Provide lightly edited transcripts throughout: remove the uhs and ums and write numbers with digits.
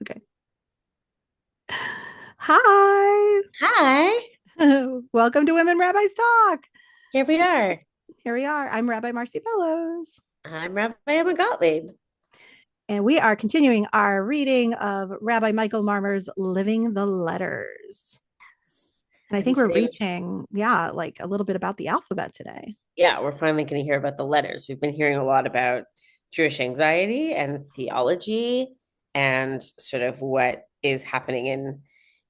Okay. Hi. Hi, Welcome to Women Rabbis Talk. here we are. Here we are. I'm Rabbi Marcy Bellows, I'm Rabbi Emma Gottlieb. and we are continuing our reading of Rabbi Michael Marmer's Living the Letters. And I And think we're today, reaching, like a little bit about the alphabet today. yeah, we're finally going to hear about the letters. We've been hearing a lot about Jewish anxiety and theology and sort of what is happening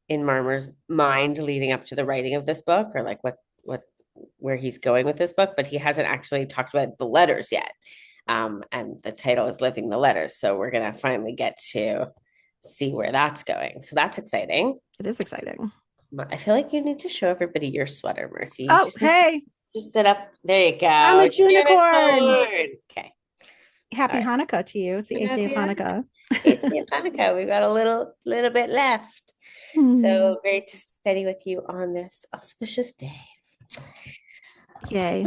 in Marmer's mind leading up to the writing of this book, or like what where he's going with this book, but he hasn't actually talked about the letters yet. And the title is Living the Letters. So we're going to finally get to see where that's going. So that's exciting. It is exciting. I feel like you need to show everybody your sweater, Mercy. You Oh, just need to hey, just sit up. There you I'm a go. unicorn. Unicorn. Okay. All Happy right. Hanukkah to you. It's the eighth day of Happy Hanukkah. Hanukkah. It's the Hanukkah. We've got a little bit left. Hmm. So great to study with you on this auspicious day. Yay.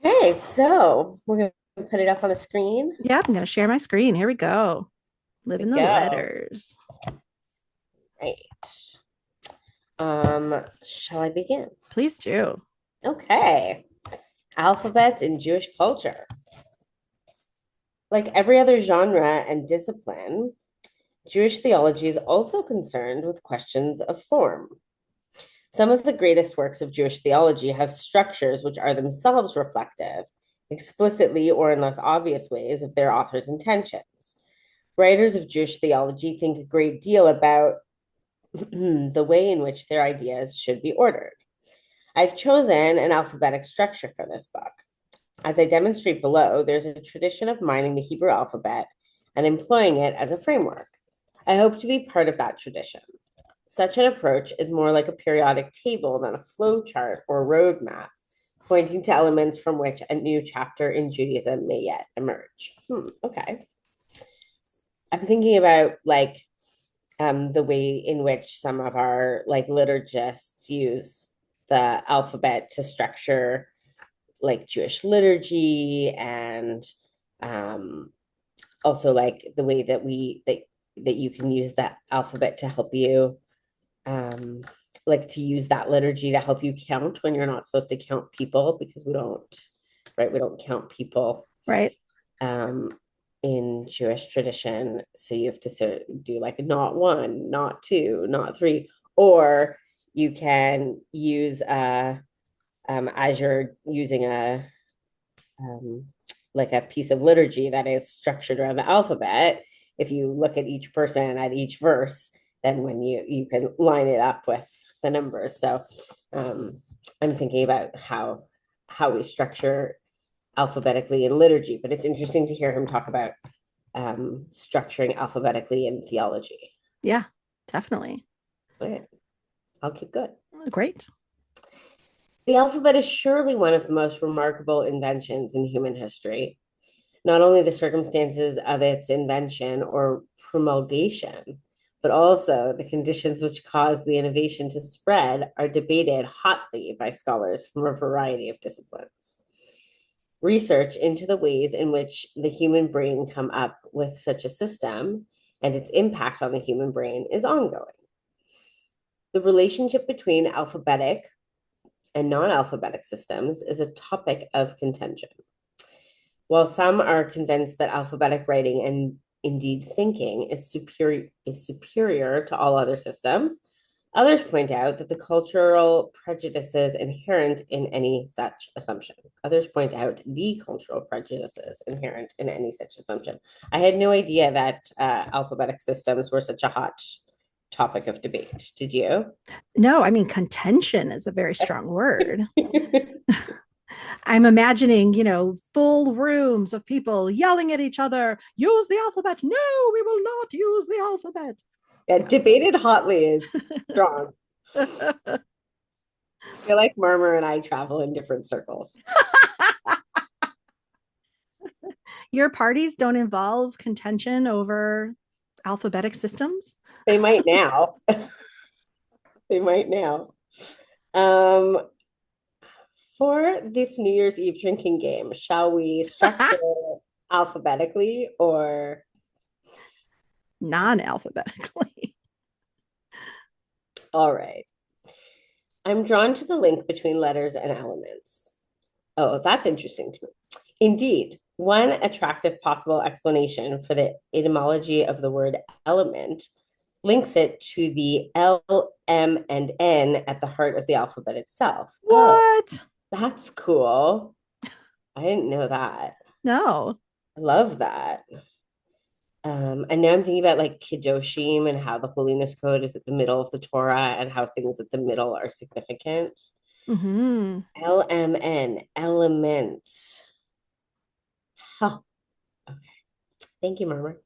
Okay, so we're gonna put it up on the screen. Yeah, I'm going to share my screen. Here we go. Here Living we the go. letters. Right. Shall I begin? Please do. Okay. Alphabets in Jewish culture. Like every other genre and discipline, Jewish theology is also concerned with questions of form. Some of the greatest works of Jewish theology have structures which are themselves reflective, explicitly or in less obvious ways, of their author's intentions. Writers of Jewish theology think a great deal about the way in which their ideas should be ordered. I've chosen an alphabetic structure for this book. As I demonstrate below, there's a tradition of mining the Hebrew alphabet and employing it as a framework. I hope to be part of that tradition. Such an approach is more like a periodic table than a flow chart or roadmap, pointing to elements from which a new chapter in Judaism may yet emerge. Okay. I'm thinking about the way in which some of our like liturgists use the alphabet to structure like Jewish liturgy and um, also like the way that you can use that alphabet to help you um, like to use that liturgy to help you count when you're not supposed to count people because we don't, right? We don't count people Right. um, in Jewish tradition. So you have to sort of do like not one, not two, not three, or you can use as you're using um, like a piece of liturgy that is structured around the alphabet. If you look at each person at each verse, then when you can line it up with the numbers. So um, I'm thinking about how we structure alphabetically in liturgy, but it's interesting to hear him talk about structuring alphabetically in theology. Yeah, definitely. Okay, I'll keep going. Great. The alphabet is surely one of the most remarkable inventions in human history. Not only the circumstances of its invention or promulgation, but also the conditions which caused the innovation to spread are debated hotly by scholars from a variety of disciplines. Research into the ways in which the human brain come up with such a system and its impact on the human brain is ongoing. The relationship between alphabetic and non-alphabetic systems is a topic of contention. While some are convinced that alphabetic writing and indeed thinking is superior to all other systems, others point out that the cultural prejudices inherent in any such assumption. Others point out the cultural prejudices inherent in any such assumption. I had no idea that alphabetic systems were such a hot topic of debate. Did you? No, I mean, contention is a very strong word. I'm imagining, full rooms of people yelling at each other, use the alphabet. No, we will not use the alphabet. Yeah, Yeah. debated hotly is strong. I feel like Murmur and I travel in different circles. Your parties don't involve contention over alphabetic systems? They might now. They might now. Um, for this New Year's Eve drinking game, shall we structure alphabetically or non-alphabetically. All right. I'm drawn to the link between letters and elements. Oh, that's interesting to me. Indeed, one attractive possible explanation for the etymology of the word element links it to the L, M, and N at the heart of the alphabet itself. Oh, What? that's cool. I didn't know that. No. I love that. And now I'm thinking about like Kedoshim and how the holiness code is at the middle of the Torah and how things at the middle are significant. Mm-hmm. LMN, element. Huh. Okay. Thank you, Murmur.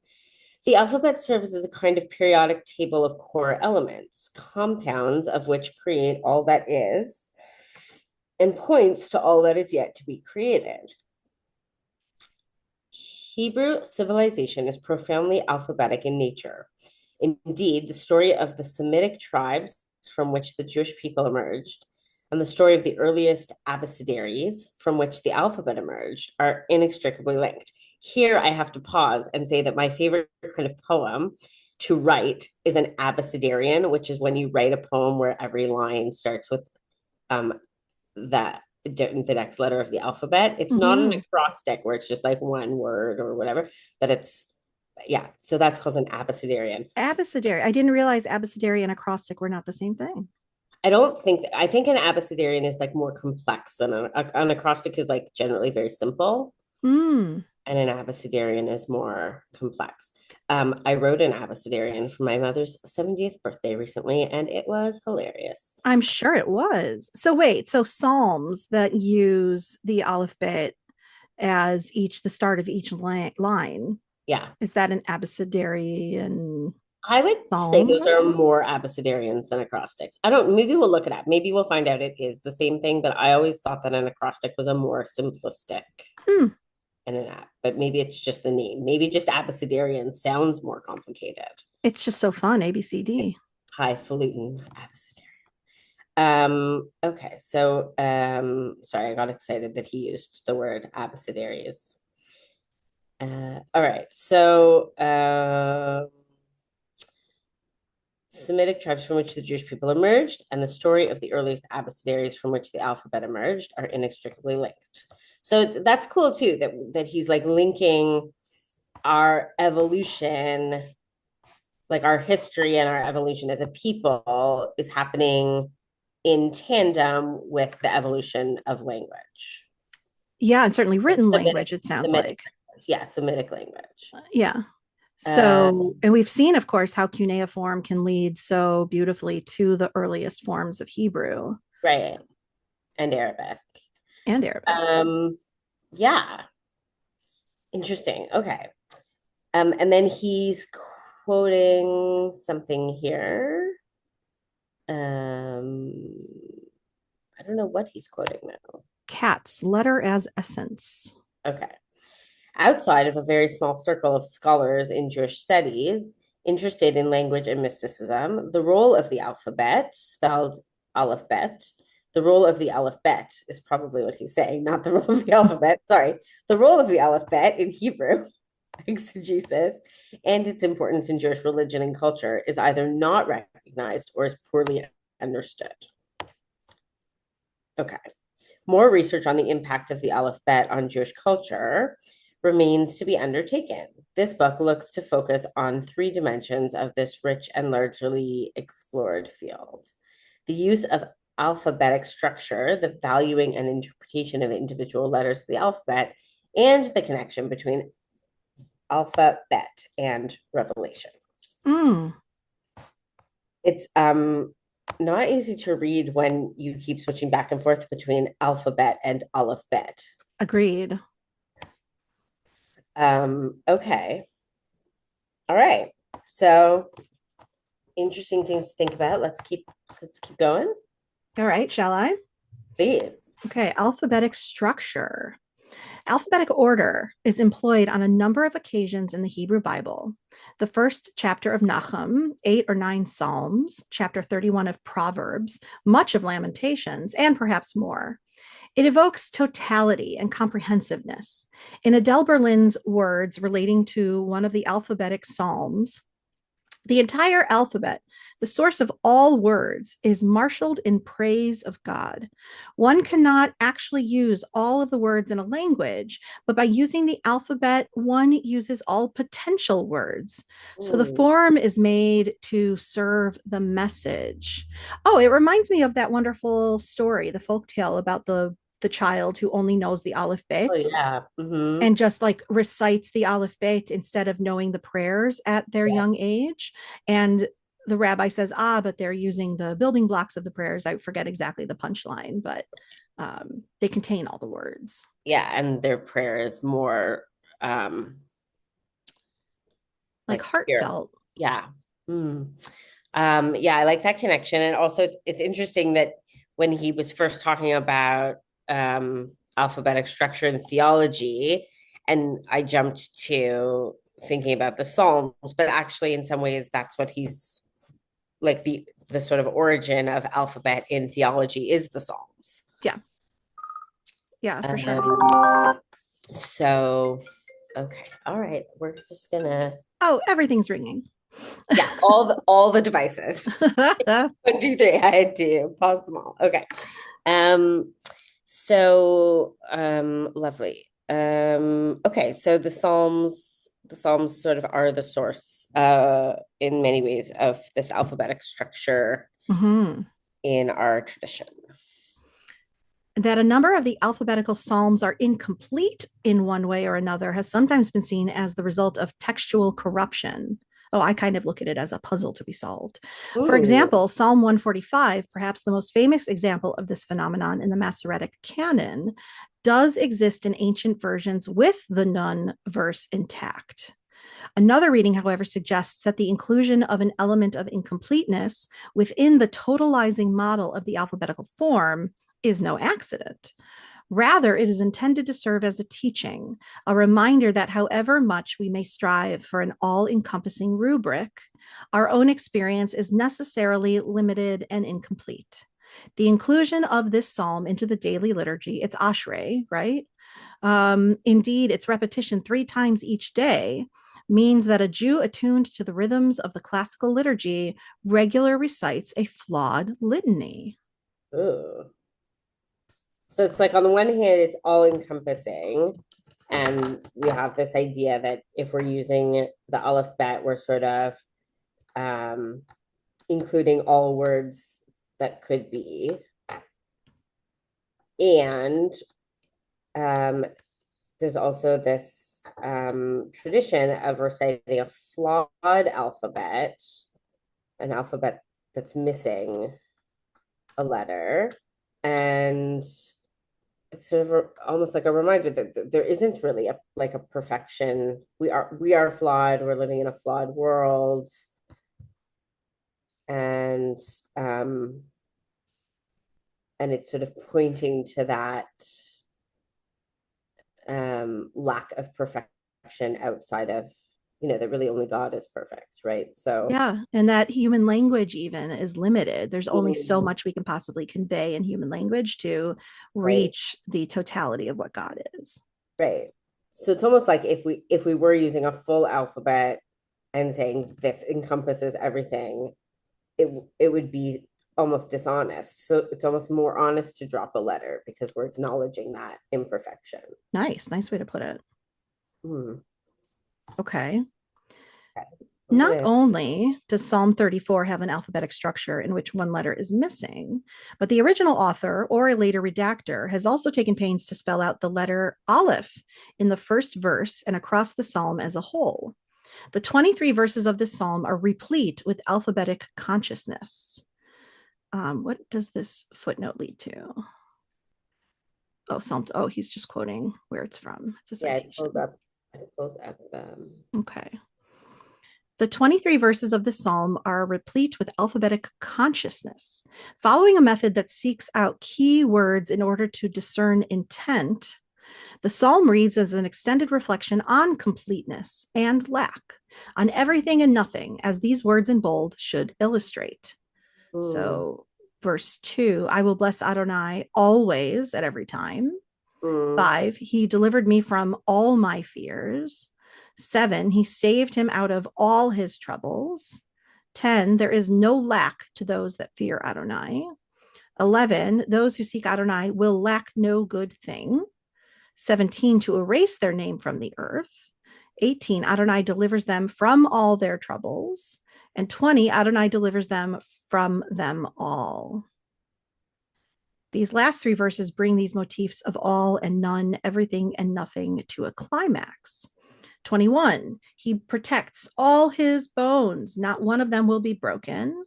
The alphabet serves as a kind of periodic table of core elements, compounds of which create all that is, and points to all that is yet to be created. Hebrew civilization is profoundly alphabetic in nature. Indeed, the story of the Semitic tribes from which the Jewish people emerged and the story of the earliest abecedaries from which the alphabet emerged are inextricably linked. Here, I have to pause and say that my favorite kind of poem to write is an abecedarian, which is when you write a poem where every line starts with that the next letter of the alphabet. It's not an Mm-hmm. acrostic where it's just like one word or whatever, but it's yeah. So that's called an abecedarian. Abecedary. I didn't realize abecedary and acrostic were not the same thing. I think an abecedarian is like more complex than an acrostic is like generally very simple. Mm. And an abecedarian is more complex. I wrote an abecedarian for my mother's 70th birthday recently, and it was hilarious. I'm sure it was. So wait, so psalms that use the alphabet as each the start of each line, Yeah. is that an abecedarian I would say psalm? those are more abecedarians than acrostics. I don't, maybe we'll look it up. Maybe we'll find out it is the same thing, but I always thought that an acrostic was a more simplistic Hmm. and an app, but maybe it's just the name. Maybe just abecedarian sounds more complicated. It's just so fun. ABCD. Highfalutin abecedarian. Okay, so sorry, I got excited that he used the word abecedaries. All right, so Semitic tribes from which the Jewish people emerged and the story of the earliest abecedaries from which the alphabet emerged are inextricably linked. So that's cool too that he's like linking our evolution, like our history and our evolution as a people is happening in tandem with the evolution of language. Yeah, and certainly written Semitic, language, it sounds Semitic, like. yeah, Semitic language. Yeah. Uh, So, and we've seen, of course, how cuneiform can lead so beautifully to the earliest forms of Hebrew right, and Arabic. and Arabic. Um, yeah, interesting. Okay. And then he's quoting something here. Um, I don't know what he's quoting now. Cats, letter as essence. Okay. Outside of a very small circle of scholars in Jewish studies interested in language and mysticism, the role of the alphabet, spelled aleph-bet, the role of the aleph-bet is probably what he's saying, not the role of the alphabet. Sorry. The role of the aleph-bet in Hebrew exegesis and its importance in Jewish religion and culture is either not recognized or is poorly understood. Okay. More research on the impact of the aleph-bet on Jewish culture remains to be undertaken. This book looks to focus on three dimensions of this rich and largely explored field. The use of alphabetic structure, the valuing and interpretation of individual letters of the alphabet, and the connection between alphabet and revelation. Mm, It's not easy to read when you keep switching back and forth between alphabet and aleph-bet. agreed. Okay. All right. So interesting things to think about. Let's keep going. All right, shall I? Please. Okay, alphabetic structure. Alphabetic order is employed on a number of occasions in the Hebrew Bible. The first chapter of Nahum, 8 or 9 Psalms, chapter 31 of Proverbs, much of Lamentations, and perhaps more. It evokes totality and comprehensiveness. In Adele Berlin's words relating to one of the alphabetic Psalms, The entire alphabet, the source of all words, is marshaled in praise of God. One cannot actually use all of the words in a language, but by using the alphabet, one uses all potential words. So the Mm. form is made to serve the message. Oh, it reminds me of that wonderful story, the folk tale about the child who only knows the Aleph Oh Bet yeah. and just like recites the Aleph Bet instead of knowing the prayers at their Yeah. young age. And the rabbi says, but they're using the building blocks of the prayers. I forget exactly the punchline, but they contain all the words. Yeah, and their prayer is more Like like pure. heartfelt. Yeah. Mm. Yeah, I like that connection. And also it's interesting that when he was first talking about alphabetic structure and theology, and I jumped to thinking about the Psalms, but actually in some ways that's what he's like the sort of origin of alphabet in theology is the Psalms. Yeah. Yeah, for sure. So okay, all right, we're just gonna Oh, everything's ringing. yeah, all the devices. 1, 2, 3. I had to pause them all. Okay. Um, lovely. Okay, so the Psalms sort of are the source in many ways of this alphabetic structure Mm-hmm. in our tradition. That a number of the alphabetical psalms are incomplete in one way or another has sometimes been seen as the result of textual corruption. Oh, I kind of look at it as a puzzle to be solved. For Ooh. example, Psalm 145, perhaps the most famous example of this phenomenon in the Masoretic canon, does exist in ancient versions with the Nun verse intact. Another reading, however, suggests that the inclusion of an element of incompleteness within the totalizing model of the alphabetical form is no accident. Rather, it is intended to serve as a teaching, a reminder that however much we may strive for an all encompassing rubric, our own experience is necessarily limited and incomplete. The inclusion of this psalm into the daily liturgy, it's Ashrei, right? Indeed, its repetition 3 times each day means that a Jew attuned to the rhythms of the classical liturgy regularly recites a flawed litany. Ooh. So it's like on the one hand, it's all encompassing. And we have this idea that if we're using the Aleph Bet, we're sort of um, including all words that could be. And um, there's also this tradition of reciting a flawed alphabet, an alphabet that's missing a letter. And it's sort of almost like a reminder that there isn't really a like a perfection. We are flawed. We're living in a flawed world, and um, and it's sort of pointing to that lack of perfection outside of that really only God is perfect, right? So Yeah, and that human language even is limited. There's only so mm, much we can possibly convey in human language to right, reach the totality of what God is. right. So it's almost like if we were using a full alphabet and saying this encompasses everything, it would be almost dishonest. So it's almost more honest to drop a letter because we're acknowledging that imperfection. Nice way to put it. Hmm. Okay. Okay. I'm Not gonna only does Psalm 34 have an alphabetic structure in which one letter is missing, but the original author or a later redactor has also taken pains to spell out the letter Aleph in the first verse and across the psalm as a whole. The 23 verses of this psalm are replete with alphabetic consciousness. What does this footnote lead to? Oh, he's just quoting where it's from. It's a yeah, I pulled citation. up I pulled up Okay. The 23 verses of the psalm are replete with alphabetic consciousness. Following a method that seeks out key words in order to discern intent, the psalm reads as an extended reflection on completeness and lack, on everything and nothing, as these words in bold should illustrate. mm, So, verse 2, I will bless Adonai always at every time. mm, 5, he delivered me from all my fears. 7, he saved him out of all his troubles. 10, there is no lack to those that fear Adonai. 11, those who seek Adonai will lack no good thing. 17, to erase their name from the earth. 18, Adonai delivers them from all their troubles. And 20, Adonai delivers them from them all. These last three verses bring these motifs of all and none, everything and nothing to a climax. 21, he protects all his bones, not one of them will be broken.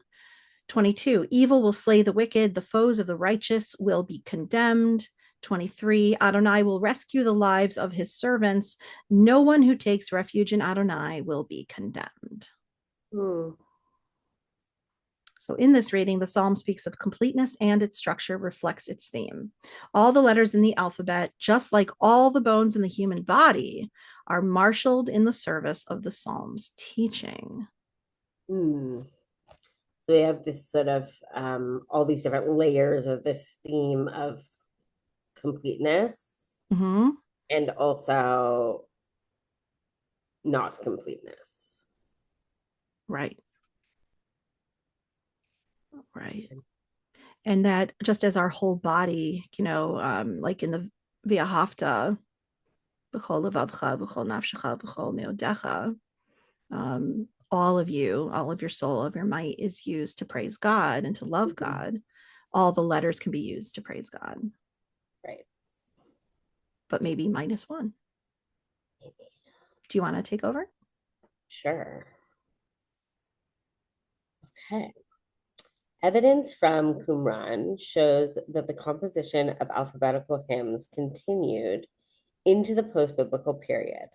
22, evil will slay the wicked, the foes of the righteous will be condemned. 23, Adonai will rescue the lives of his servants. No one who takes refuge in Adonai will be condemned. So in this reading, the psalm speaks of completeness and its structure reflects its theme. All the letters in the alphabet, just like all the bones in the human body, are marshaled in the service of the psalm's teaching. So we have this sort of all these different layers of this theme of completeness and also not completeness. Right. And that just as our whole body, like in the V'ahavta, b'chol levavcha, b'chol nafshecha, b'chol meodecha, all of you, all of your soul, all of your might is used to praise God and to love God. All the letters can be used to praise God. Right. But maybe -1. Maybe. Do you want to take over? Sure. Okay. Evidence from Qumran shows that the composition of alphabetical hymns continued into the post-biblical period.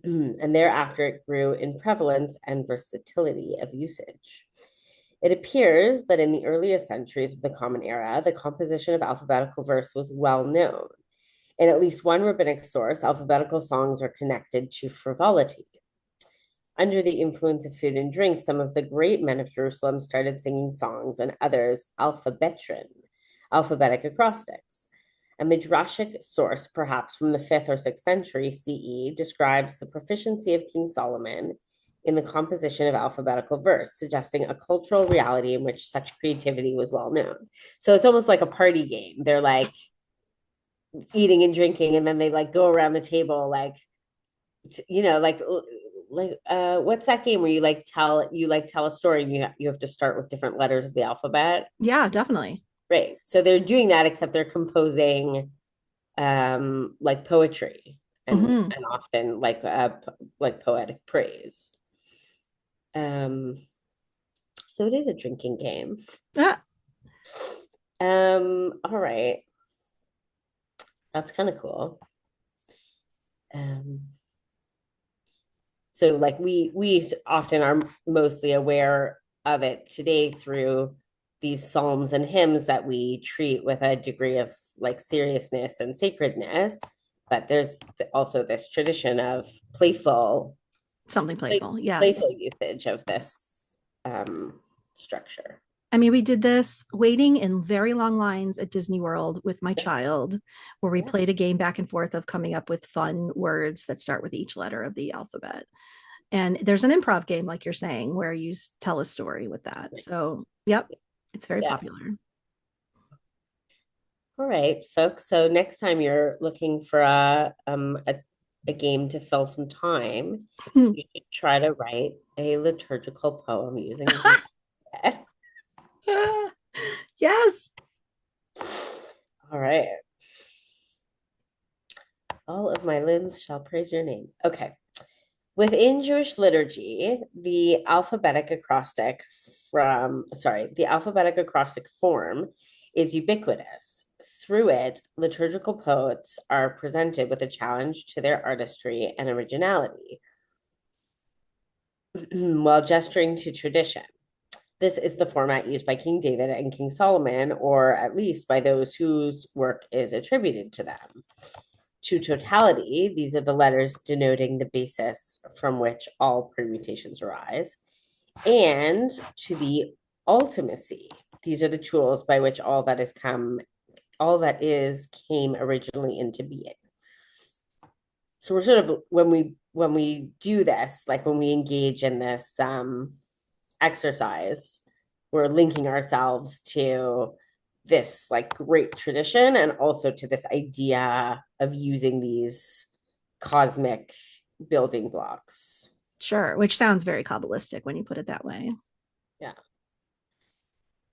And thereafter it grew in prevalence and versatility of usage. It appears that in the earliest centuries of the Common Era, the composition of alphabetical verse was well known. In at least one rabbinic source, alphabetical songs are connected to frivolity. Under the influence of food and drink, some of the great men of Jerusalem started singing songs, and others alphabetron, alphabetic acrostics. A midrashic source, perhaps from the 5th or 6th century CE, describes the proficiency of King Solomon in the composition of alphabetical verse, suggesting a cultural reality in which such creativity was well known. So it's almost like a party game. They're like eating and drinking, and then they like go around the table, like, what's that game where you tell a story and you have to start with different letters of the alphabet? Yeah, definitely. Right. So they're doing that, except they're composing like poetry and often like poetic praise. So it is a drinking game. Yeah. All right. That's kind of cool. So like we often are mostly aware of it today through these psalms and hymns that we treat with a degree of like seriousness and sacredness, but there's also this tradition of playful Yes. usage of this structure. I mean, we did this waiting in very long lines at Disney World with my child, where we played a game back and forth of coming up with fun words that start with each letter of the alphabet. And there's an improv game, like you're saying, where you tell a story with that. So, yep, it's very popular. All right, folks. So next time you're looking for a game to fill some time, you should try to write a liturgical poem using Yes. All right. All of my limbs shall praise your name. Okay. Within Jewish liturgy, the alphabetic acrostic form is ubiquitous. Through it, liturgical poets are presented with a challenge to their artistry and originality while gesturing to tradition. This is the format used by King David and King Solomon, or at least by those whose work is attributed to them. To totality, these are the letters denoting the basis from which all permutations arise. And to the ultimacy, these are the tools by which all that is came originally into being. So we're sort of when we do this, like when we engage in this exercise, we're linking ourselves to this like great tradition and also to this idea of using these cosmic building blocks. Sure, which sounds very Kabbalistic when you put it that way. Yeah.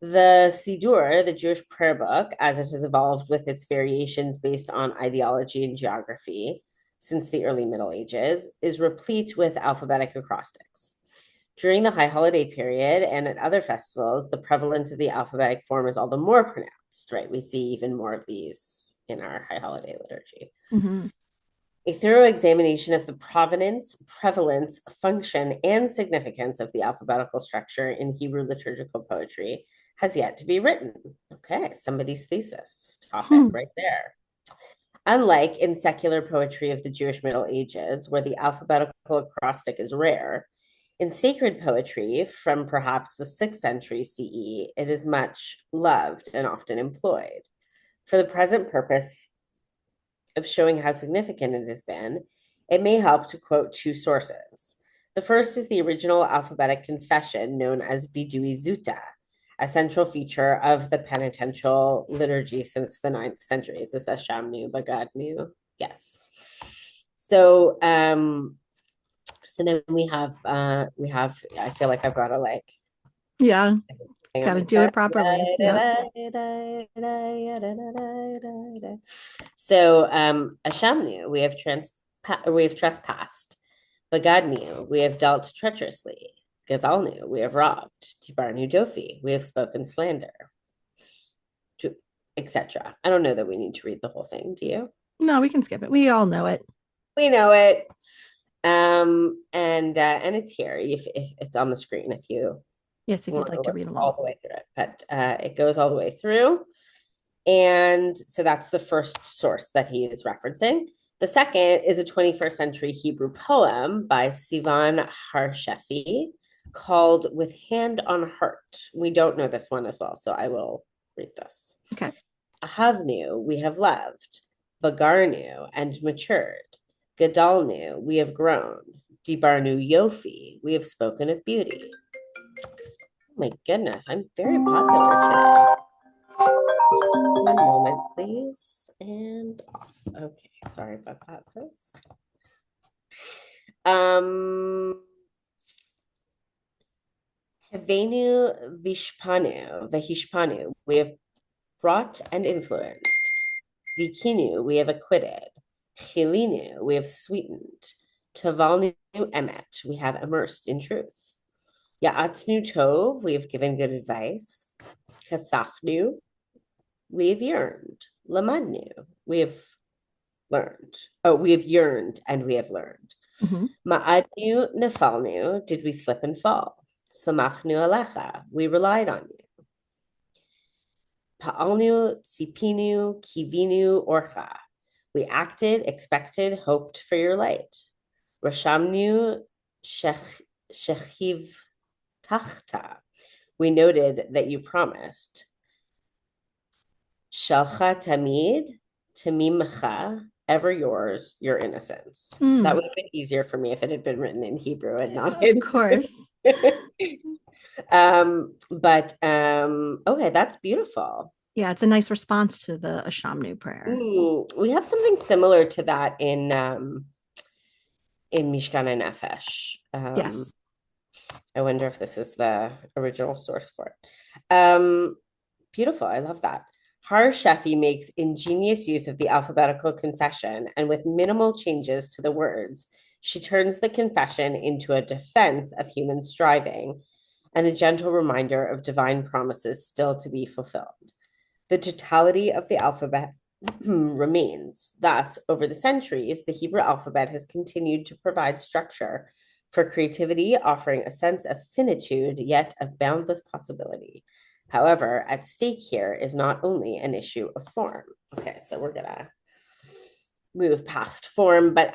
The Siddur, the Jewish prayer book, as it has evolved with its variations based on ideology and geography since the early Middle Ages, is replete with alphabetic acrostics. During the high holiday period and at other festivals, the prevalence of the alphabetic form is all the more pronounced, right? We see even more of these in our high holiday liturgy. Mm-hmm. A thorough examination of the provenance, prevalence, function, and significance of the alphabetical structure in Hebrew liturgical poetry has yet to be written. Okay, somebody's thesis topic right there. Unlike in secular poetry of the Jewish Middle Ages, where the alphabetical acrostic is rare, in sacred poetry from perhaps the 6th century CE, it is much loved and often employed. For the present purpose of showing how significant it has been, it may help to quote two sources. The first is the original alphabetic confession known as Vidui Zuta, a central feature of the penitential liturgy since the 9th century. Is this Ashamnu, Bagadnu? Yes. So then we have I feel like I've got to like Yeah, hang on gotta like do it that. properly. Yep. So Ashamnu, we have trespassed. Bagadnu, we have dealt treacherously. Gazalnu, we have robbed. Tibarnu Dofi, we have spoken slander, etc. I don't know that we need to read the whole thing. Do you? No, we can skip it. We all know it. We know it. And it's here if it's on the screen if you Yes, if want you'd to like to look read all along. the way through it. But it goes all the way through. And so that's the first source that he is referencing. The second is a 21st century Hebrew poem by Sivan Harshefi called With Hand on Heart. We don't know this one as well, so I will read this. Okay. Ahavnu, we have loved. Bagarnu, and matured. Gadalnu, we have grown. Dibarnu Yofi, we have spoken of beauty. Oh my goodness, I'm very popular today. One moment, please. And off. Okay, sorry about that, folks. Havenu Vishpanu, Vahishpanu, we have brought and influenced. Zikinu, we have acquitted. Chilinu, we have sweetened. Tavalnu emet, we have immersed in truth. Ya'atznu tov, we have given good advice. Kasafnu, we have yearned. Lamadnu, we have learned. Oh, we have yearned and we have learned. Mm-hmm. Ma'adnu nefalnu, did we slip and fall? Samachnu alecha, we relied on you. Pa'alnu tzipinu kivinu orcha, we acted, expected, hoped for your light. Rashamnu shechiv tachta, we noted that you promised. Shalcha tamid, tamimcha, ever yours, your innocence. That would have been easier for me if it had been written in Hebrew and not in. Of course. Okay, that's beautiful. Yeah, it's a nice response to the Ashamnu prayer. We have something similar to that in Mishkan and Nefesh. Yes. I wonder if this is the original source for it. Beautiful. I love that. Har Shefi makes ingenious use of the alphabetical confession, and with minimal changes to the words, she turns the confession into a defense of human striving and a gentle reminder of divine promises still to be fulfilled. The totality of the alphabet remains. Thus, over the centuries, the Hebrew alphabet has continued to provide structure for creativity, offering a sense of finitude, yet of boundless possibility. However, at stake here is not only an issue of form. Okay, so we're gonna move past form, but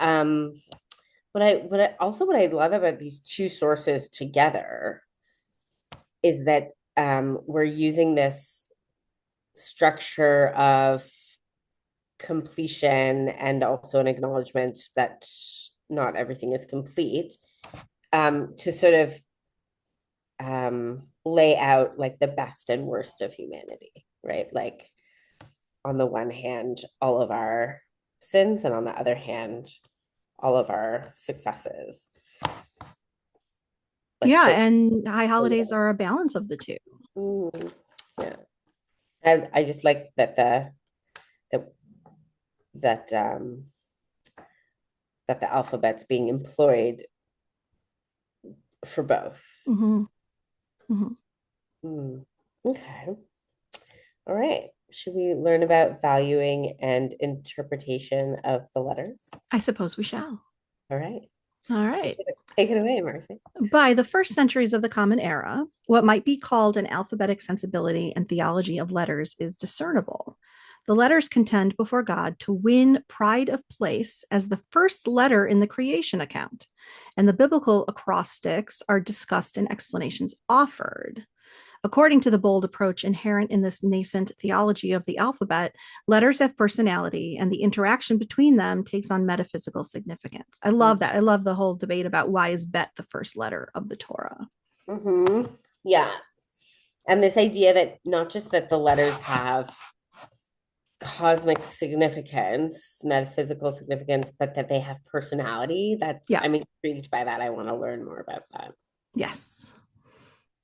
what I love about these two sources together is that we're using this structure of completion and also an acknowledgement that not everything is complete to sort of lay out like the best and worst of humanity, right? Like on the one hand, all of our sins, and on the other hand, all of our successes. Like Yeah, for and high holidays are a balance of the two. yeah. And I just like that the that that the alphabet's being employed for both. Mm-hmm. Mm-hmm. Mm. Okay. All right. Should we learn about valuing and interpretation of the letters? I suppose we shall. All right. All right. Take it away, Marcy. By the first centuries of the Common Era, what might be called an alphabetic sensibility and theology of letters is discernible. The letters contend before God to win pride of place as the first letter in the creation account, and the biblical acrostics are discussed and explanations offered. According to the bold approach inherent in this nascent theology of the alphabet, letters have personality and the interaction between them takes on metaphysical significance. I love that. I love the whole debate about why is Bet the first letter of the Torah. Mm-hmm. Yeah. And this idea that not just that the letters have cosmic significance, metaphysical significance, but that they have personality. Yeah. I'm intrigued by that. I want to learn more about that. Yes.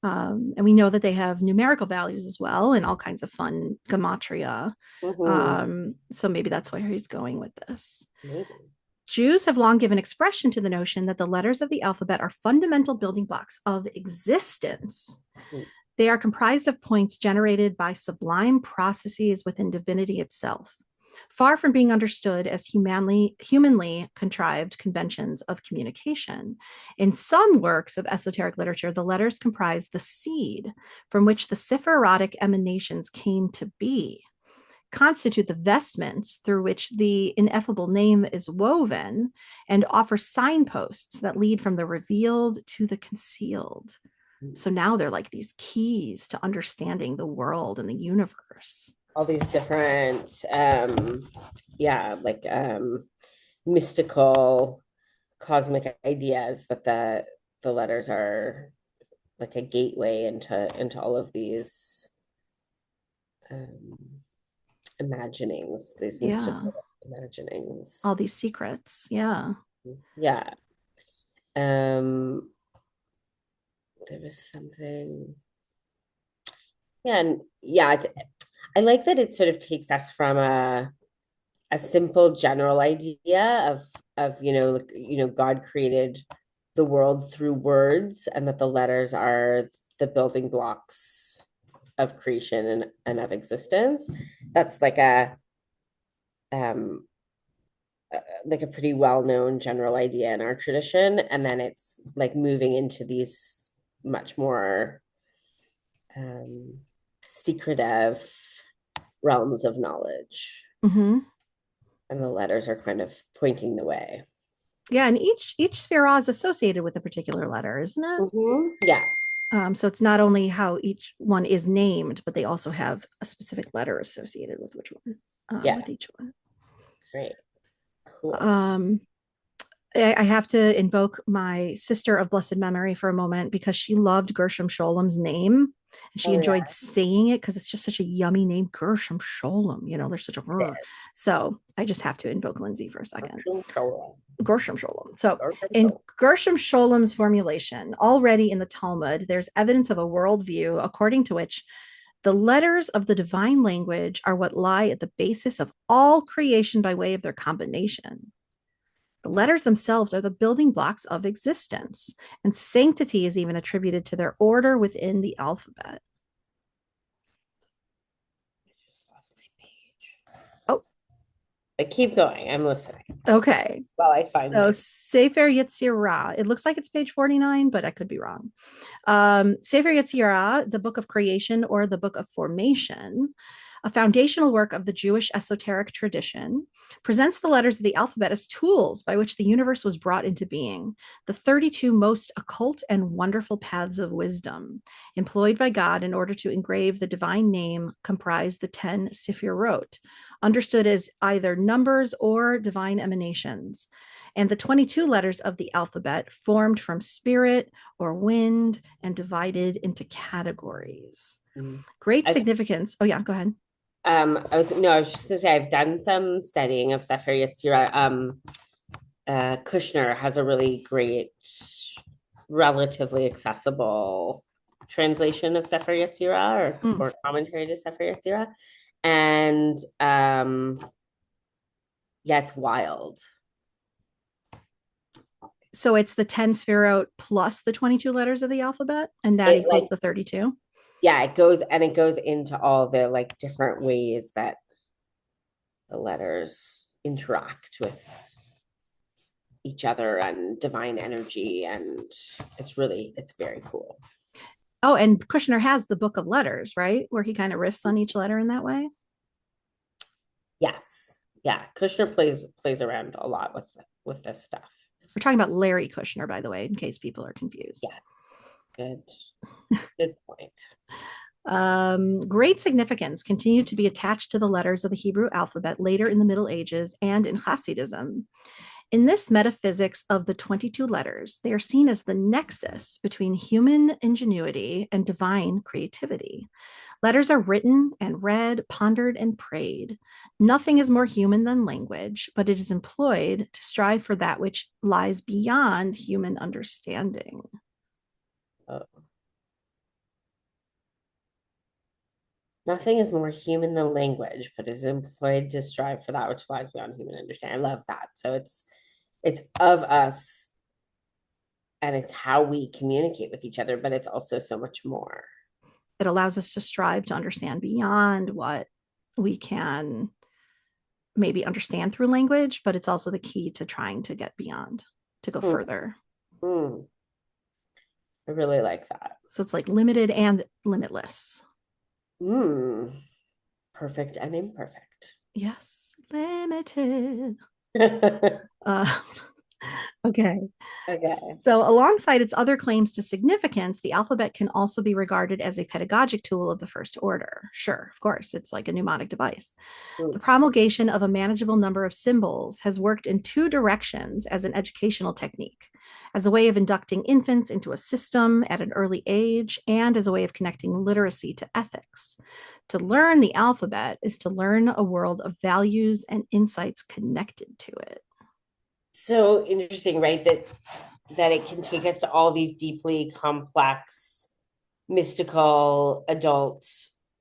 And we know that they have numerical values as well and all kinds of fun gematria. So maybe that's where he's going with this. Maybe. Jews have long given expression to the notion that the letters of the alphabet are fundamental building blocks of existence. They are comprised of points generated by sublime processes within divinity itself, far from being understood as humanly contrived conventions of communication. In some works of esoteric literature, the letters comprise the seed from which the Sephirotic emanations came to be, constitute the vestments through which the ineffable name is woven, and offer signposts that lead from the revealed to the concealed. So now they're like these keys to understanding the world and the universe. All these different, mystical, cosmic ideas that the letters are like a gateway into all of these imaginings, these mystical imaginings. All these secrets. Yeah. Yeah. There was something. Yeah, and yeah, I like that it sort of takes us from a simple general idea of God created the world through words, and that the letters are the building blocks of creation and of existence. That's like a pretty well-known general idea in our tradition, and then it's like moving into these much more secretive realms of knowledge. Mm-hmm. And the letters are kind of pointing the way. Yeah, and each sphera is associated with a particular letter, isn't it? Mm-hmm. Yeah. So it's not only how each one is named, but they also have a specific letter associated with which one, with each one. Great. Cool. I have to invoke my sister of blessed memory for a moment because she loved Gershom Scholem's name and she enjoyed saying it because it's just such a yummy name, Gershom Scholem. There's such a so I just have to invoke Lindsay for a second. Gershom Scholem. So in Gershom Scholem's formulation, already in the Talmud, there's evidence of a worldview according to which the letters of the divine language are what lie at the basis of all creation by way of their combination. The letters themselves are the building blocks of existence, and sanctity is even attributed to their order within the alphabet. I just lost my page. Oh. But keep going. I'm listening. Okay. Well, I find Sefer Yetzirah. It looks like it's page 49, but I could be wrong. Sefer Yetzirah, the book of creation or the book of formation, a foundational work of the Jewish esoteric tradition, presents the letters of the alphabet as tools by which the universe was brought into being, the 32 most occult and wonderful paths of wisdom, employed by God in order to engrave the divine name, comprise the 10 Sefirot, understood as either numbers or divine emanations. And the 22 letters of the alphabet formed from spirit or wind and divided into categories. Mm. Great I've significance. Oh, yeah, go ahead. I was just gonna say I've done some studying of Sefer Yetzirah. Kushner has a really great, relatively accessible translation of Sefer Yetzirah Mm. or commentary to Sefer Yetzirah, and yeah, it's wild. So it's the 10 sphirot plus the 22 letters of the alphabet, and that It equals like the 32. yeah, it goes into all the like different ways that the letters interact with each other and divine energy, and it's very cool. Oh, and Kushner has the book of letters, right? Where he kind of riffs on each letter in that way. Yes. Yeah. Kushner plays around a lot with this stuff. We're talking about Larry Kushner, by the way, in case people are confused. Yes. Good. Good point. Great significance continued to be attached to the letters of the Hebrew alphabet later in the Middle Ages and in Hasidism. In this metaphysics of the 22 letters, they are seen as the nexus between human ingenuity and divine creativity. Letters are written and read, pondered, and prayed. Nothing is more human than language, but it is employed to strive for that which lies beyond human understanding. Oh. Nothing is more human than language, but is employed to strive for that which lies beyond human understanding. I love that. So it's of us and it's how we communicate with each other, but it's also so much more. It allows us to strive to understand beyond what we can maybe understand through language, but it's also the key to trying to get beyond, to go Mm, further. mm. I really like that. So it's like limited and limitless. Mm. Perfect and imperfect. Yes, limited. Okay. Uh, okay. So, alongside its other claims to significance, the alphabet can also be regarded as a pedagogic tool of the first order. Sure, of course, it's like a mnemonic device. The Mm. promulgation of a manageable number of symbols has worked in two directions as an educational technique, as a way of inducting infants into a system at an early age, and as a way of connecting literacy to ethics. To learn the alphabet is to learn a world of values and insights connected to it. So interesting, right? That it can take us to all these deeply complex, mystical adult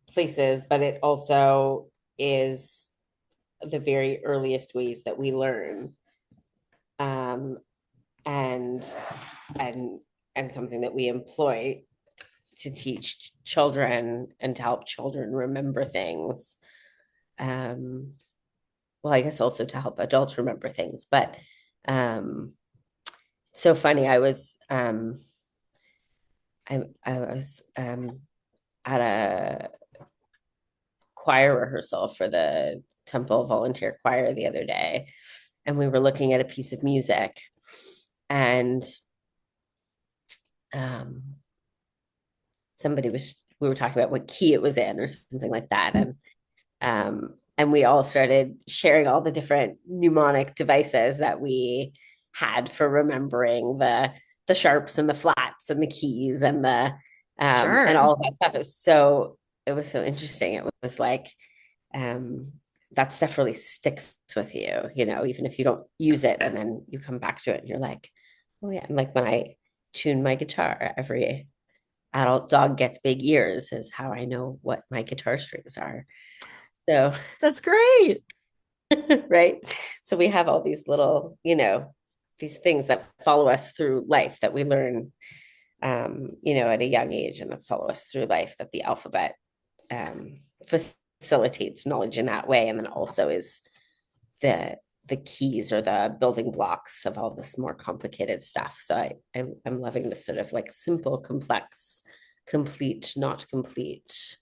places, but it also is the very earliest ways that we learn. Um, and and and something that we employ to teach children and to help children remember things. Um, well, I guess also to help adults remember things, but um, so funny. I was at a choir rehearsal for the Temple Volunteer Choir the other day, and we were looking at a piece of music, and um, we were talking about what key it was in or something like that, and we all started sharing all the different mnemonic devices that we had for remembering the sharps and the flats and the keys and the and Sure. all of that stuff. It was so interesting. It was like um that stuff really sticks with you, even if you don't use it and then you come back to it and you're like, oh yeah. And like when I tune my guitar, every adult dog gets big ears is how I know what my guitar strings are. So That's great. right? So we have all these little, these things that follow us through life that we learn, at a young age and that follow us through life that the alphabet facilitates knowledge in that way. And then also is the keys or the building blocks of all this more complicated stuff. So I'm loving this sort of like simple, complex, complete, not complete.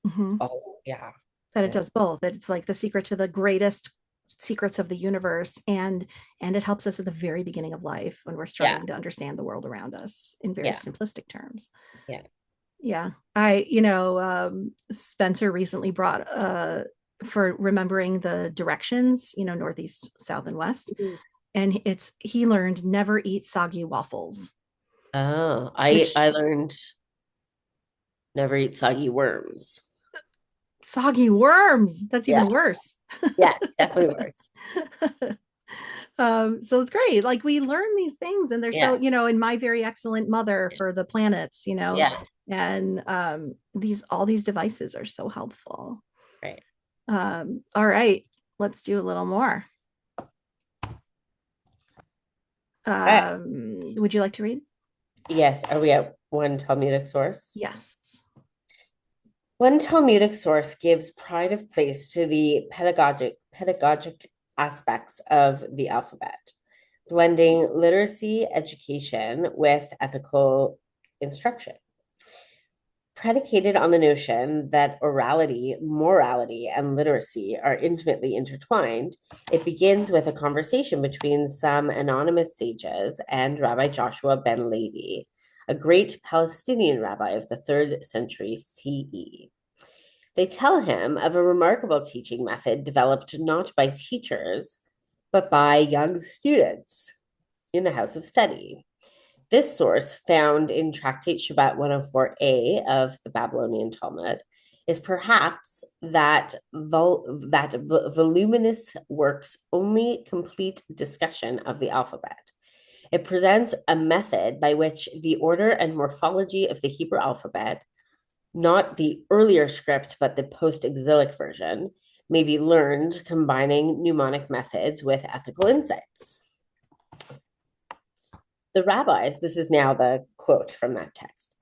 Mm-hmm. Oh yeah. That it Yeah. does both. That it's like the secret to the greatest secrets of the universe, and it helps us at the very beginning of life when we're Yeah. struggling to understand the world around us in very Yeah. simplistic terms. Yeah. Yeah. Spencer recently brought for remembering the directions, northeast, south, and west. Mhm. And he learned never eat soggy waffles, Oh, which I learned never eat soggy worms. soggy worms, that's Yeah, even worse. yeah, definitely worse. So it's great. Like we learn these things and they're so, Yeah, in My Very Excellent Mother for the planets, yeah, and all these devices are so helpful. right. All right, let's do a little more. All right. Would you like to read? Yes, are we at one Talmudic source? Yes. One Talmudic source gives pride of place to the pedagogic aspects of the alphabet, blending literacy education with ethical instruction. Predicated on the notion that orality, morality, and literacy are intimately intertwined, it begins with a conversation between some anonymous sages and Rabbi Joshua ben Levi, a great Palestinian rabbi of the 3rd century CE. They tell him of a remarkable teaching method developed not by teachers, but by young students in the house of study. This source, found in Tractate Shabbat 104a of the Babylonian Talmud, is perhaps that voluminous work's only complete discussion of the alphabet. It presents a method by which the order and morphology of the Hebrew alphabet, not the earlier script, but the post-exilic version, may be learned combining mnemonic methods with ethical insights. The rabbis, this is now the quote from that text.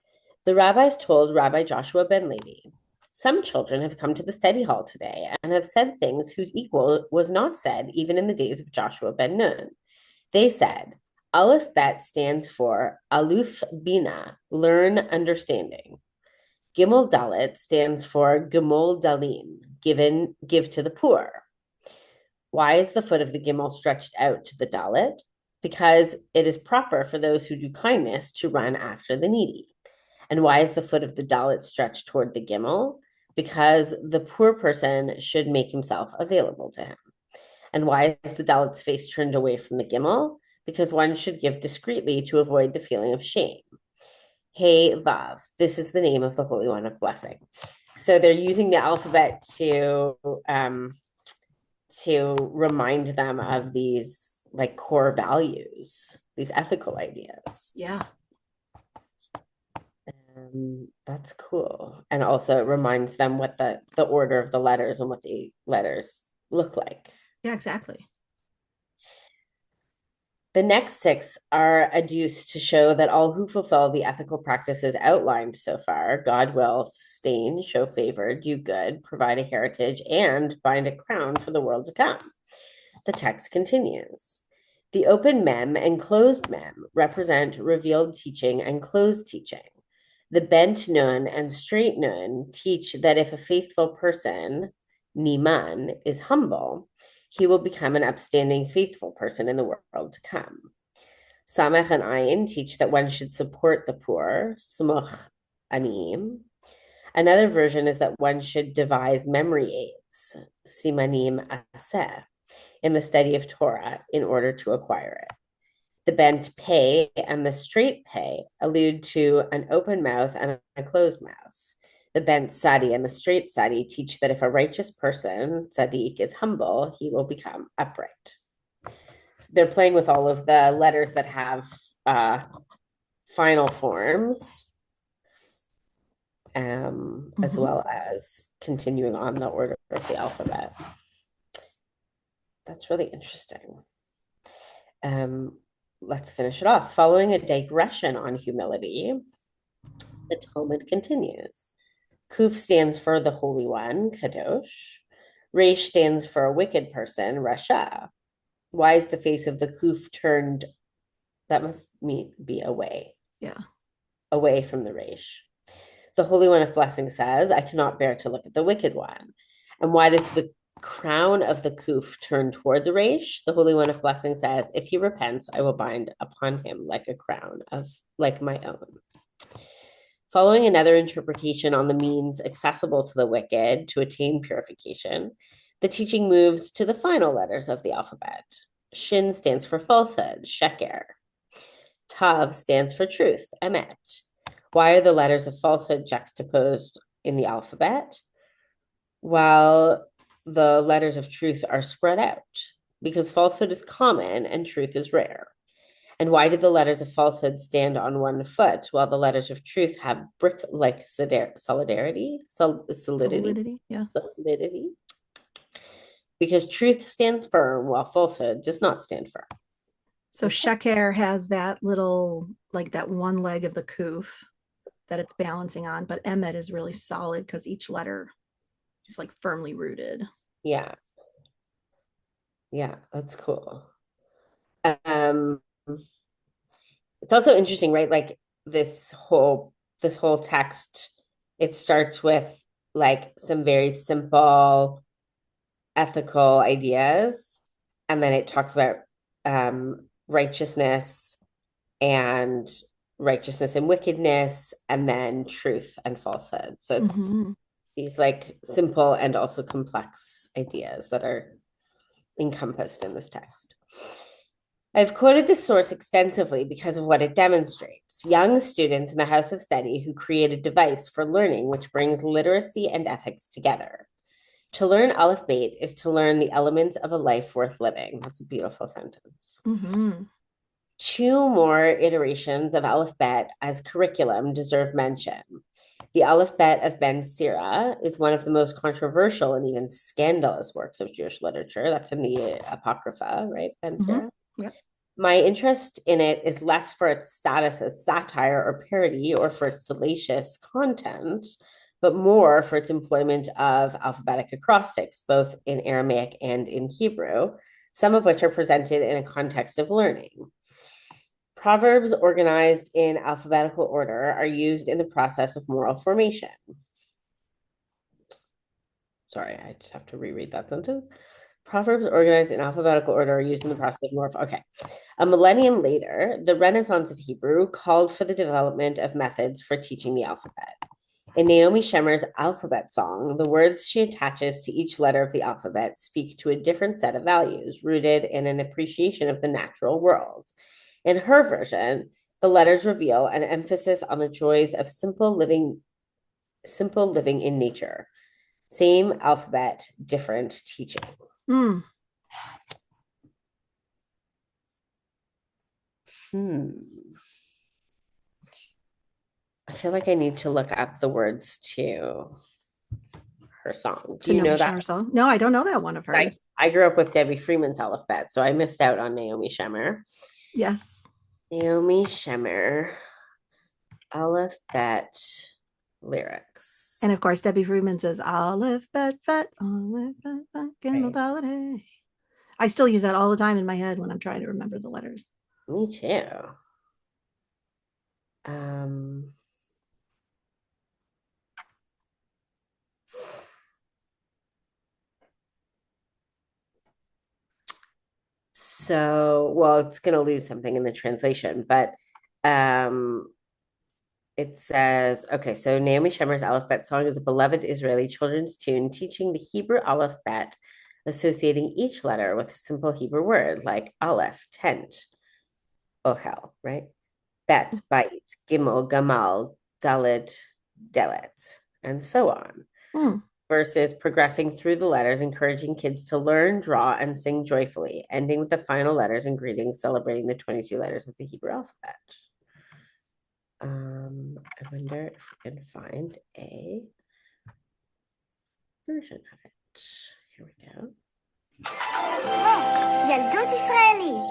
The rabbis told Rabbi Joshua ben Levi, some children have come to the study hall today and have said things whose equal was not said even in the days of Joshua ben Nun. They said, Aleph Bet stands for Aluf Bina, learn understanding. Gimel Dalet stands for Gimel Dalim, give to the poor. Why is the foot of the Gimel stretched out to the Dalet? Because it is proper for those who do kindness to run after the needy. And why is the foot of the Dalet stretched toward the Gimel? Because the poor person should make himself available to him. And why is the Dalet's face turned away from the Gimel? Because one should give discreetly to avoid the feeling of shame. Hey Vav, this is the name of the Holy One of Blessing. So they're using the alphabet to remind them of these like core values, these ethical ideas. Yeah. That's cool. And also it reminds them what the order of the letters and what the letters look like. Yeah, exactly. The next six are adduced to show that all who fulfill the ethical practices outlined so far, God will sustain, show favor, do good, provide a heritage, and bind a crown for the world to come. The text continues. The open mem and closed mem represent revealed teaching and closed teaching. The bent nun and straight nun teach that if a faithful person, niman, is humble, he will become an upstanding, faithful person in the world to come. Samech and Ayin teach that one should support the poor, smuch anim. Another version is that one should devise memory aids, simanim aseh, in the study of Torah in order to acquire it. The bent pay and the straight pay allude to an open mouth and a closed mouth. The bent sadi and the straight sadi teach that if a righteous person, tzaddik, is humble, he will become upright. So they're playing with all of the letters that have final forms, as well as continuing on the order of the alphabet. That's really interesting. Let's finish it off. Following a digression on humility, the Talmud continues. Kuf stands for the Holy One, Kadosh. Resh stands for a wicked person, Rasha. Why is the face of the Kuf turned? That must be away, Yeah. away from the Resh. The Holy One of Blessing says, I cannot bear to look at the wicked one. And why does the crown of the Kuf turn toward the Resh? The Holy One of Blessing says, if he repents, I will bind upon him like a crown of like my own. Following another interpretation on the means accessible to the wicked to attain purification, the teaching moves to the final letters of the alphabet. Shin stands for falsehood, sheker. Tav stands for truth, emet. Why are the letters of falsehood juxtaposed in the alphabet while the letters of truth are spread out? Because falsehood is common and truth is rare. And why did the letters of falsehood stand on one foot while the letters of truth have brick-like solidity? Solidity, yeah. Solidity. Because truth stands firm while falsehood does not stand firm. So sheker has that little, like that one leg of the kuf that it's balancing on, but emet is really solid because each letter is like firmly rooted. Yeah. Yeah, that's cool. It's also interesting, right? Like this whole text, it starts with like some very simple ethical ideas, and then it talks about righteousness and righteousness and wickedness, and then truth and falsehood. So it's these like simple and also complex ideas that are encompassed in this text. I've quoted this source extensively because of what it demonstrates. Young students in the House of Study who create a device for learning which brings literacy and ethics together. To learn Aleph Bet is to learn the elements of a life worth living. That's a beautiful sentence. Two more iterations of Aleph Bet as curriculum deserve mention. The Aleph Bet of Ben Sira is one of the most controversial and even scandalous works of Jewish literature. That's in the Apocrypha, right, Ben Sira? Yep. My interest in it is less for its status as satire or parody or for its salacious content, but more for its employment of alphabetic acrostics, both in Aramaic and in Hebrew, some of which are presented in a context of learning. Proverbs organized in alphabetical order are used in the process of moral formation. Sorry, I just have to reread that sentence. Proverbs organized in alphabetical order are used in the process of moral. Okay. A millennium later, the Renaissance of Hebrew called for the development of methods for teaching the alphabet. In Naomi Shemer's alphabet song, the words she attaches to each letter of the alphabet speak to a different set of values rooted in an appreciation of the natural world. In her version, the letters reveal an emphasis on the joys of simple living in nature. Same alphabet, different teaching. I feel like I need to look up the words to her song. Do you know that song? No, I don't know that one of hers. I grew up with Debbie Freeman's alphabet, so I missed out on Naomi Shemer. Yes. Naomi Shemer, alphabet lyrics. And of course, Debbie Freeman says, Aleph, Bet, Bet, Aleph, Bet, Bet, Gimel, Dalet, Hey. I still use that all the time in my head when I'm trying to remember the letters. Me too. So, well, it's going to lose something in the translation, but it says, okay, so Naomi Shemer's Aleph Bet song is a beloved Israeli children's tune teaching the Hebrew Aleph Bet, associating each letter with a simple Hebrew word like Aleph, tent, Ohel, right? Bet, bite, Gimel, Gamal, Dalet, Delet, and so on. Versus progressing through the letters, encouraging kids to learn, draw, and sing joyfully, ending with the final letters and greetings celebrating the 22 letters of the Hebrew alphabet. I wonder if we can find a version of it. Here we go. ילדות ישראלית.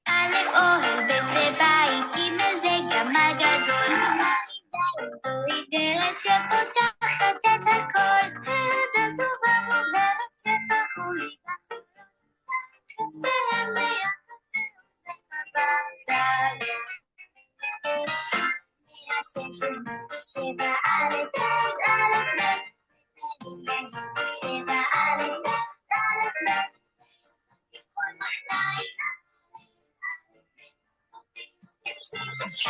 א' אוהל, ב' זה בית, ג' זה גמל גדול. זוהי דלת שפותחת את הכל. היד הזו במובנת שפתחו לי חצפיהם ביחד זהו בצד. מהשם שבע א' ב' א' ב' שבע א' ב' א' ב' כל מחנאי ראש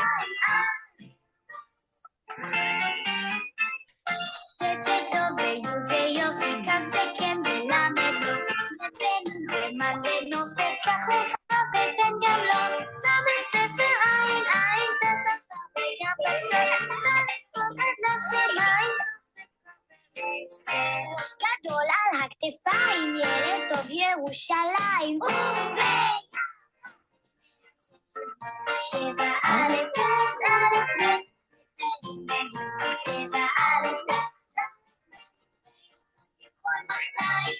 גדול על הכתפיים, ילד טוב ירושלים, שבע א' ב' א' ב' שבע א' ב' כל מחניים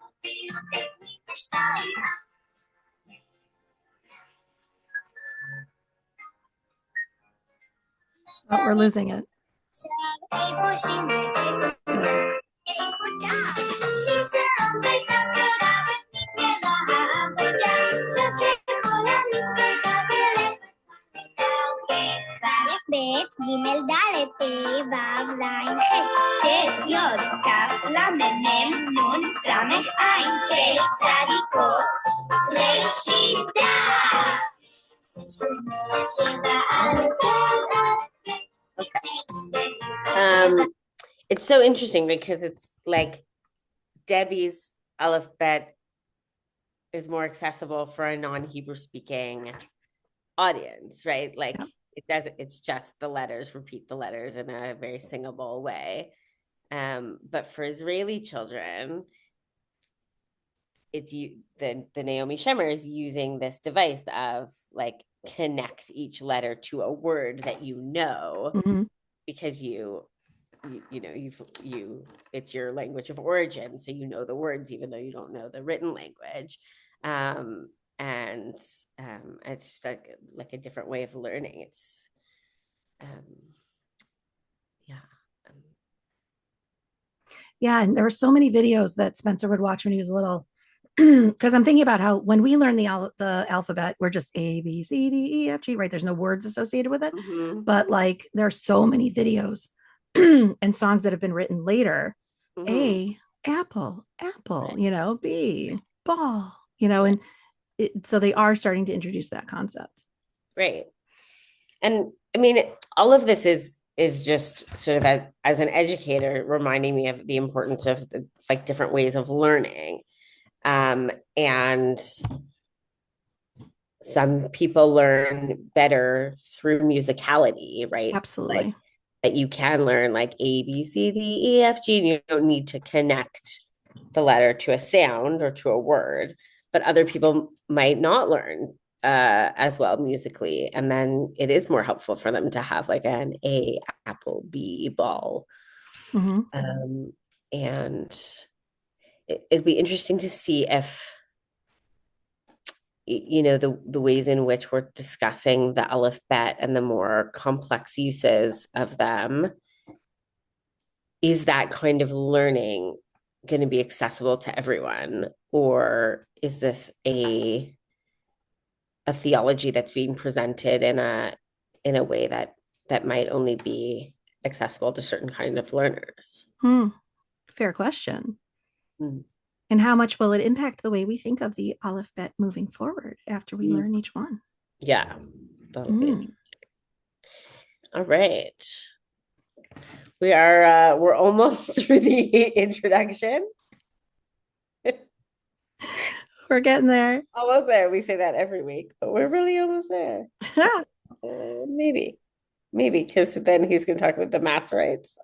אותיות 22 Oh, we're losing it. איפה שינוי, איפה דם, שלום וכלכלה ותתגלה העבודה, נעשה כל המשפחה ולך א' ב' ג' ד' ה' ו' ז' ח' ט' י' כ' ל' מ' נ' ס' ע' ט' צ' ק' ראשיתה שבע א' ב' It's so interesting because it's like Debbie's alphabet is more accessible for a non-Hebrew speaking audience, right? Like it's just the letters, repeat the letters in a very singable way. But for Israeli children, it's the Naomi Shemer is using this device of like connect each letter to a word that you know, because you it's your language of origin, so you know the words even though you don't know the written language, and it's just like a different way of learning. It's yeah, and there were so many videos that Spencer would watch when he was little, because I'm thinking about how when we learn the alphabet, we're just A, B, C, D, E, F, G, right? There's no words associated with it. But like there are so many videos and songs that have been written later. A, apple, right. B, ball, and so they are starting to introduce that concept. Right. And I mean, all of this is just sort of as an educator reminding me of the importance of the like different ways of learning. And some people learn better through musicality, right? Absolutely. Like, that you can learn like A, B, C, D, E, F, G, and you don't need to connect the letter to a sound or to a word, but other people might not learn as well musically. And then it is more helpful for them to have like an A, apple, B, ball. And it'd be interesting to see if the ways in which we're discussing the alphabet and the more complex uses of them, is that kind of learning going to be accessible to everyone, or is this a theology that's being presented in a way that might only be accessible to certain kind of learners? Fair question. And how much will it impact the way we think of the alphabet moving forward after we learn each one? Yeah. All right. We're almost through the introduction. We're getting there. Almost there. We say that every week, but we're really almost there. Maybe because then he's going to talk about the Masoretes.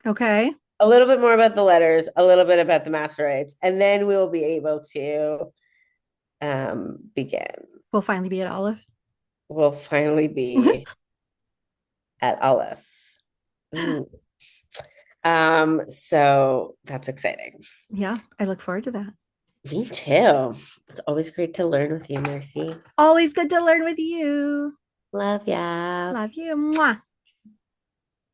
Okay. A little bit more about the letters, a little bit about the Masoretes, and then we'll be able to begin. We'll finally be at Aleph. We'll finally be at Aleph. So that's exciting. Yeah, I look forward to that. Me too. It's always great to learn with you, Mercy. Always good to learn with you. Love ya. Love you. Mwah.